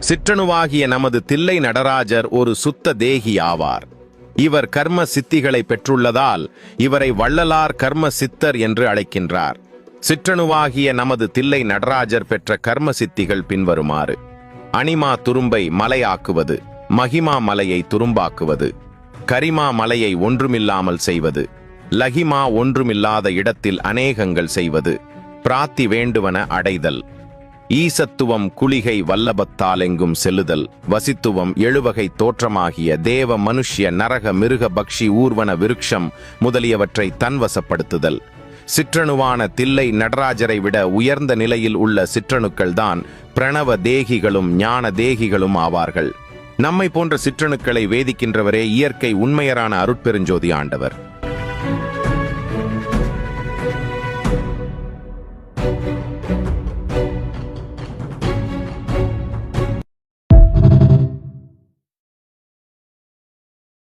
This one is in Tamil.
சிற்றணுவாகிய நமது தில்லை நடராஜர் ஒரு சுத்த தேகி ஆவார். இவர் கர்ம சித்திகளை பெற்றுள்ளதால் இவரை வள்ளலார் கர்ம சித்தர் என்று அழைக்கின்றார். சிற்றணுவாகிய நமது தில்லை நடராஜர் பெற்ற கர்ம சித்திகள் பின்வருமாறு: அனிமா துரும்பை மலையாக்குவது, மகிமா மலையை துரும்பாக்குவது, கரிமா மலையை ஒன்றுமில்லாமல் செய்வது, லகிமா ஒன்றுமில்லாத இடத்தில் அநேகங்கள் செய்வது, பிராத்தி வேண்டுவன அடைதல், ஈசத்துவம் குளிகை வல்லபத்தாலெங்கும் செல்லுதல், வசித்துவம் எழுவகை தோற்றமாகிய தேவ மனுஷ்ய நரக மிருக பக்ஷி ஊர்வன விருட்சம் முதலியவற்றை தன்வசப்படுத்துதல். சிற்றணுவான தில்லை நடராஜரை விட உயர்ந்த நிலையில் உள்ள சிற்றணுக்கள்தான் பிரணவ தேகிகளும் ஞான தேகிகளும் ஆவார்கள். நம்மை போன்ற சிற்றணுக்களை வேதிக்கின்றவரே இயற்கை உண்மையரான அருட்பெருஞ்சோதி ஆண்டவர்.